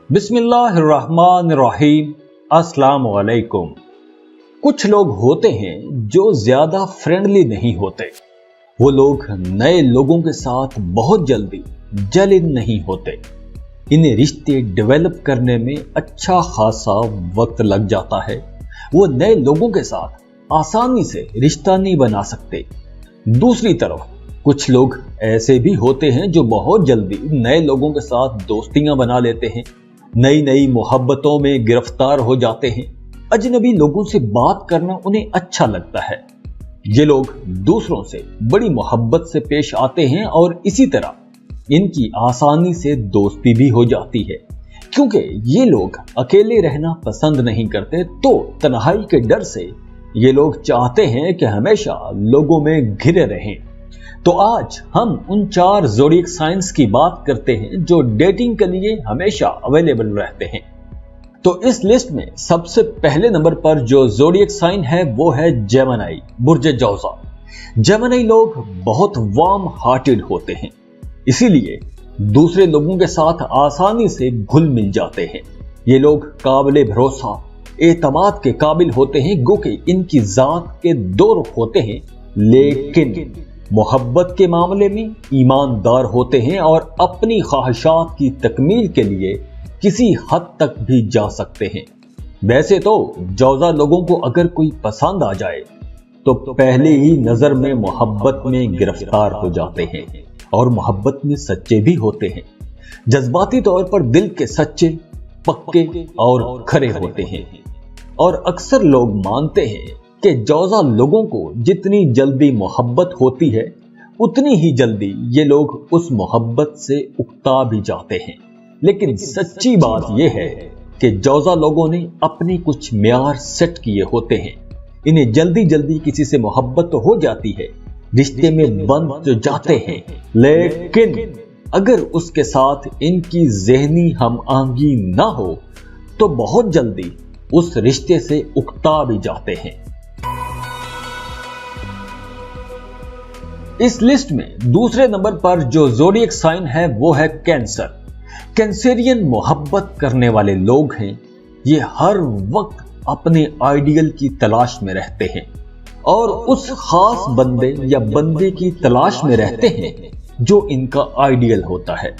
बिस्मिल्लाहिर्रहमानिर्रहीम। अस्सलाम वालेकुम। कुछ लोग होते हैं जो ज्यादा फ्रेंडली नहीं होते। वो लोग नए लोगों के साथ बहुत जल्दी जल इन नहीं होते। इन्हें रिश्ते डेवलप करने में अच्छा खासा वक्त लग जाता है। वो नए लोगों के साथ आसानी से रिश्ता नहीं बना सकते। दूसरी तरफ कुछ लोग ऐसे भी होते हैं जो बहुत जल्दी नए लोगों के साथ दोस्तियां बना लेते हैं, नई नई मोहब्बतों में गिरफ्तार हो जाते हैं। अजनबी लोगों से बात करना उन्हें अच्छा लगता है। ये लोग दूसरों से बड़ी मोहब्बत से पेश आते हैं और इसी तरह इनकी आसानी से दोस्ती भी हो जाती है। क्योंकि ये लोग अकेले रहना पसंद नहीं करते, तो तन्हाई के डर से ये लोग चाहते हैं कि हमेशा लोगों में घिरे रहें। तो आज हम उन 4 ज़ोडिएक साइंस की बात करते हैं जो डेटिंग के लिए हमेशा अवेलेबल रहते हैं। तो इस लिस्ट में सबसे पहले नंबर पर जो ज़ोडिएक साइन है वो है जेमिनी, बुर्ज जौज़ा। जेमिनी लोग बहुत वार्म हार्टेड होते हैं, इसीलिए दूसरे लोगों के साथ आसानी से घुल मिल जाते हैं। ये लोग काबिले भरोसा, एतमाद के काबिल होते हैं। गो कि इनकी जात के 2 रुख होते हैं, लेकिन मोहब्बत के मामले में ईमानदार होते हैं और अपनी ख्वाहिशात की तकमील के लिए किसी हद तक भी जा सकते हैं। वैसे तो जौज़ा लोगों को अगर कोई पसंद आ जाए तो पहले ही नजर में मोहब्बत में गिरफ्तार हो जाते हैं और मोहब्बत में सच्चे भी होते हैं। जज्बाती तौर पर दिल के सच्चे, पक्के और खरे होते हैं। और अक्सर लोग मानते हैं कि जौज़ा लोगों को जितनी जल्दी मोहब्बत होती है उतनी ही जल्दी ये लोग उस मोहब्बत से उकता भी जाते हैं। लेकिन सच्ची बात यह है कि जौज़ा लोगों ने अपने कुछ म्यार सेट किए होते हैं। इन्हें जल्दी जल्दी किसी से मोहब्बत तो हो जाती है, रिश्ते में बंध तो जाते हैं, लेकिन अगर उसके साथ इनकी ज़हनी हमआहंगी ना हो तो बहुत जल्दी उस रिश्ते से उकता भी जाते हैं। इस लिस्ट में दूसरे नंबर पर जो ज़ोडिएक साइन है वो है कैंसर। कैंसेरियन मोहब्बत करने वाले लोग हैं। ये हर वक्त अपने आइडियल की तलाश में रहते हैं और उस खास बंदे या बंदे की तलाश में रहते हैं जो इनका आइडियल होता है।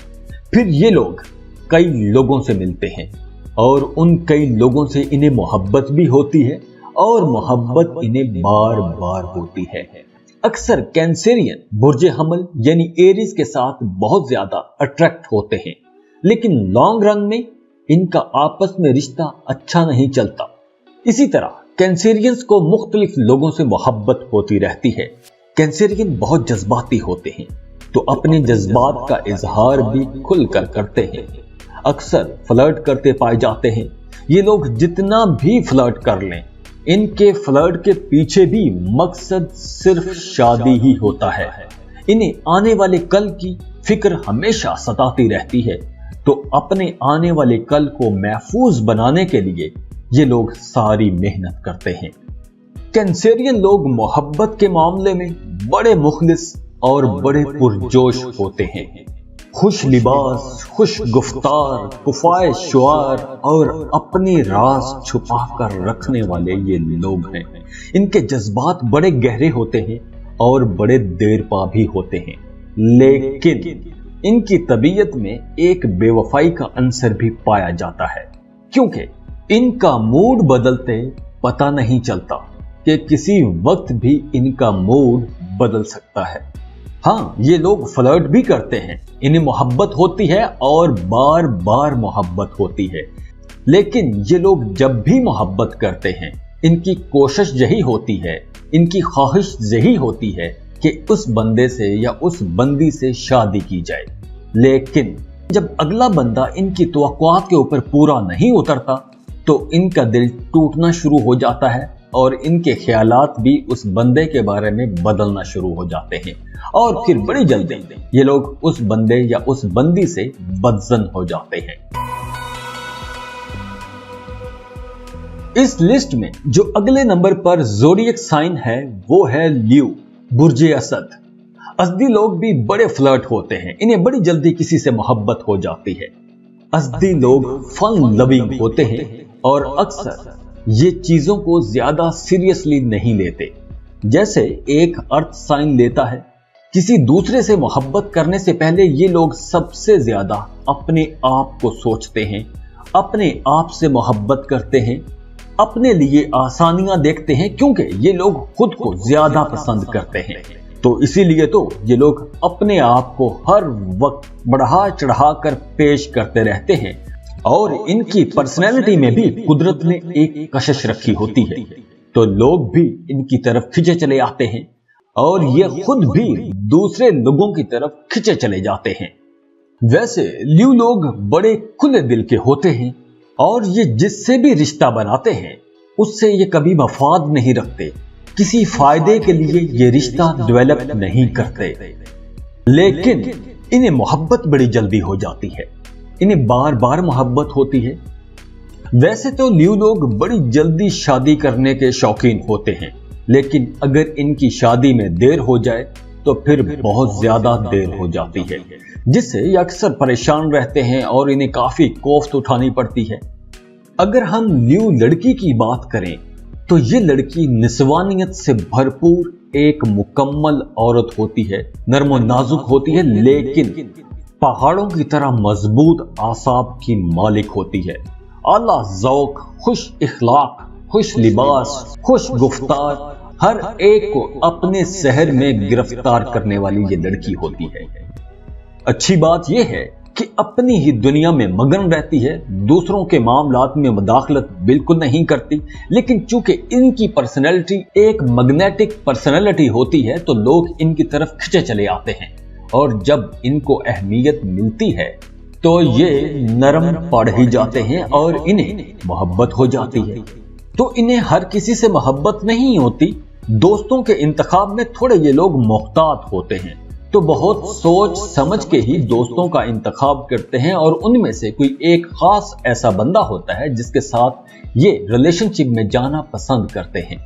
फिर ये लोग कई लोगों से मिलते हैं और उन कई लोगों से इन्हें मोहब्बत भी होती है और मोहब्बत इन्हें बार बार होती है। अक्सर कैंसेरियन बुर्ज हमल यानी एरीज के साथ बहुत ज्यादा अट्रैक्ट होते हैं, लेकिन लॉन्ग रन में इनका आपस में रिश्ता अच्छा नहीं चलता। इसी तरह कैंसेरियंस को मुख्तलिफ लोगों से मोहब्बत होती रहती है। कैंसेरियन बहुत जज्बाती होते हैं, तो अपने जज्बात का इजहार भी खुलकर करते हैं। अक्सर फ्लर्ट करते पाए जाते हैं। ये लोग जितना भी फ्लर्ट कर लें, इनके फ्लर्ट के पीछे भी मकसद सिर्फ शादी ही होता है। इन्हें आने वाले कल की फिक्र हमेशा सताती रहती है, तो अपने आने वाले कल को महफूज बनाने के लिए ये लोग सारी मेहनत करते हैं। कैंसेरियन लोग मोहब्बत के मामले में बड़े मुखलिस और बड़े पुरजोश होते हैं। खुश लिबास, खुश गुफ्तार, कुफाए शुआर और अपने राज छुपा कर रखने वाले ये लोग हैं। इनके जज्बात बड़े गहरे होते हैं और बड़े देरपा भी होते हैं, लेकिन इनकी तबीयत में एक बेवफाई का अंसर भी पाया जाता है, क्योंकि इनका मूड बदलते पता नहीं चलता कि किसी वक्त भी इनका मूड बदल सकता है। हाँ, ये लोग फ्लर्ट भी करते हैं, इन्हें मोहब्बत होती है और बार बार मोहब्बत होती है, लेकिन ये लोग जब भी मोहब्बत करते हैं इनकी कोशिश यही होती है, इनकी ख्वाहिश यही होती है कि उस बंदे से या उस बंदी से शादी की जाए। लेकिन जब अगला बंदा इनकी तवक्कुआत के ऊपर पूरा नहीं उतरता तो इनका दिल टूटना शुरू हो जाता है और इनके ख्यालात भी उस बंदे के बारे में बदलना शुरू हो जाते हैं और फिर बड़ी जल्दी ये लोग उस बंदे या उस बंदी से बदज़न हो जाते हैं। इस लिस्ट में जो अगले नंबर पर ज़ोडिएक साइन है वो है ल्यू, बुर्ज असद। असदी लोग भी बड़े फ्लर्ट होते हैं, इन्हें बड़ी जल्दी किसी से मोहब्बत हो जाती है। असदी लोग फन लविंग होते हैं और अक्सर ये चीजों को ज्यादा सीरियसली नहीं लेते। जैसे एक अर्थ साइन लेता है, किसी दूसरे से मोहब्बत करने से पहले ये लोग सबसे ज्यादा अपने आप को सोचते हैं, अपने आप से मोहब्बत करते हैं, अपने लिए आसानियां देखते हैं, क्योंकि ये लोग खुद को ज्यादा पसंद करते हैं। तो इसीलिए तो ये लोग अपने आप को हर वक्त बढ़ा चढ़ा कर पेश करते रहते हैं और इनकी पर्सनैलिटी में भी कुदरत ने एक कशिश रखी होती है, तो लोग भी इनकी तरफ खिंचे चले आते हैं और ये खुद भी दूसरे लोगों की तरफ खिंचे चले जाते हैं। वैसे ल्यू लोग बड़े खुले दिल के होते हैं और ये जिससे भी रिश्ता बनाते हैं उससे ये कभी मफाद नहीं रखते, किसी फायदे के लिए ये रिश्ता डेवलप नहीं करते। लेकिन इन्हें मोहब्बत बड़ी जल्दी हो जाती है, इन्हें बार बार मोहब्बत होती है। वैसे तो ल्यू लोग बड़ी जल्दी शादी करने के शौकीन होते हैं, लेकिन अगर इनकी शादी में देर हो जाए तो फिर बहुत ज्यादा देर हो जाती है, जिससे ये अक्सर परेशान रहते हैं और इन्हें काफी कोफ्त उठानी पड़ती है। अगर हम ल्यू लड़की की बात करें तो ये लड़की निस्वानियत से भरपूर एक मुकम्मल औरत होती है, नर्म और नाजुक होती है, लेकिन पहाड़ों की तरह मजबूत आसाब की मालिक होती है। आला ज़ौक, खुश इखलाक, खुश लिबास, खुश गुफ्तार, हर एक को अपने शहर में गिरफ्तार करने वाली ये लड़की होती है। अच्छी बात यह है कि अपनी ही दुनिया में मगन रहती है, दूसरों के मामलात में मुदाखलत बिल्कुल नहीं करती, लेकिन चूंकि इनकी पर्सनैलिटी एक मैग्नेटिक पर्सनैलिटी होती है तो लोग इनकी तरफ खिंचे चले आते हैं और जब इनको अहमियत मिलती है तो ये नरम पड़ ही जाते हैं और इन्हें मोहब्बत हो जाती है। तो इन्हें हर किसी से मोहब्बत नहीं होती, दोस्तों के इंतखाब में थोड़े ये लोग मोहतात होते हैं, तो बहुत सोच समझ के ही दोस्तों का इंतखाब करते हैं और उनमें से कोई एक खास ऐसा बंदा होता है जिसके साथ ये रिलेशनशिप में जाना पसंद करते हैं।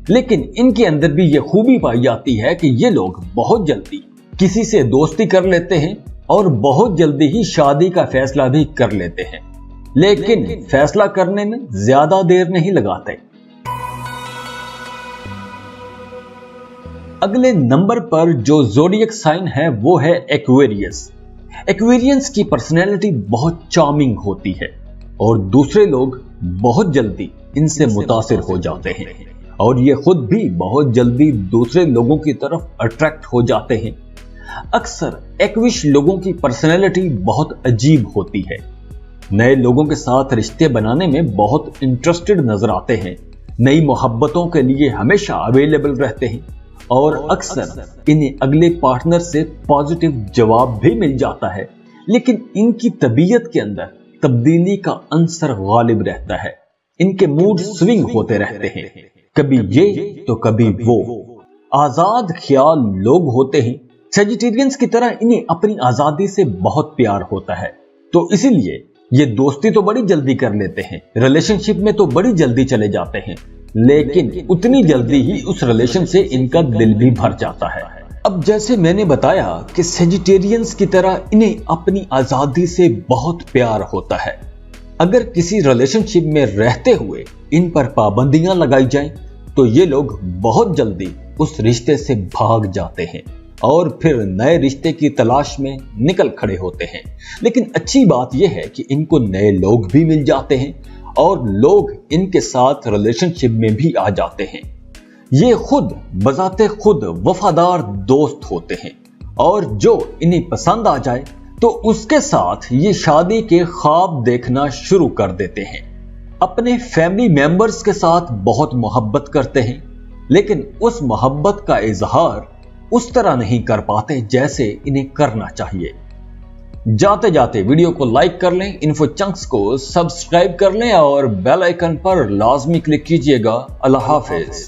लेकिन इनके अंदर भी ये खूबी पाई जाती है कि ये लोग बहुत जल्दी किसी से दोस्ती कर लेते हैं और बहुत जल्दी ही शादी का फैसला भी कर लेते हैं, लेकिन फैसला करने में ज्यादा देर नहीं लगाते। अगले नंबर पर जो ज़ोडिएक साइन है वो है एक्वेरियस। एक्वेरियंस की पर्सनैलिटी बहुत चार्मिंग होती है और दूसरे लोग बहुत जल्दी इनसे मुतासिर हो जाते हैं और ये खुद भी बहुत जल्दी दूसरे लोगों की तरफ अट्रैक्ट हो जाते हैं। अक्सर एक्विश लोगों की पर्सनैलिटी बहुत अजीब होती है, नए लोगों के साथ रिश्ते बनाने में बहुत इंटरेस्टेड नजर आते हैं, नई मोहब्बतों के लिए हमेशा अवेलेबल रहते हैं और अक्सर इन्हें अगले पार्टनर से पॉजिटिव जवाब भी मिल जाता है, लेकिन इनकी तबीयत के अंदर तब्दीली का अंसर गालिब रहता है। इनके मूड स्विंग होते रहते हैं, कभी ये तो कभी वो। आजाद ख्याल लोग होते हैं। सेजिटेरियंस की तरह इन्हें अपनी आजादी से बहुत प्यार होता है, तो इसीलिए ये दोस्ती तो बड़ी जल्दी कर लेते हैं, रिलेशनशिप में तो बड़ी जल्दी चले जाते हैं, लेकिन उतनी जल्दी ही उस रिलेशन से इनका दिल भी भर जाता है। अब जैसे मैंने बताया कि सेजिटेरियंस की तरह इन्हें अपनी आजादी से बहुत प्यार होता है। अगर किसी रिलेशनशिप में रहते हुए इन पर पाबंदियां लगाई जाएं, तो ये लोग बहुत जल्दी उस रिश्ते से भाग जाते हैं और फिर नए रिश्ते की तलाश में निकल खड़े होते हैं। लेकिन अच्छी बात यह है कि इनको नए लोग भी मिल जाते हैं और लोग इनके साथ रिलेशनशिप में भी आ जाते हैं। ये खुद बजाते खुद वफादार दोस्त होते हैं और जो इन्हें पसंद आ जाए तो उसके साथ ये शादी के ख्वाब देखना शुरू कर देते हैं। अपने फैमिली मेंबर्स के साथ बहुत मोहब्बत करते हैं, लेकिन उस मोहब्बत का इजहार उस तरह नहीं कर पाते जैसे इन्हें करना चाहिए। जाते जाते वीडियो को लाइक कर लें, इन्फो चंक्स को सब्सक्राइब कर लें और बेल आइकन पर लाजमी क्लिक कीजिएगा। अल्लाह हाफिज।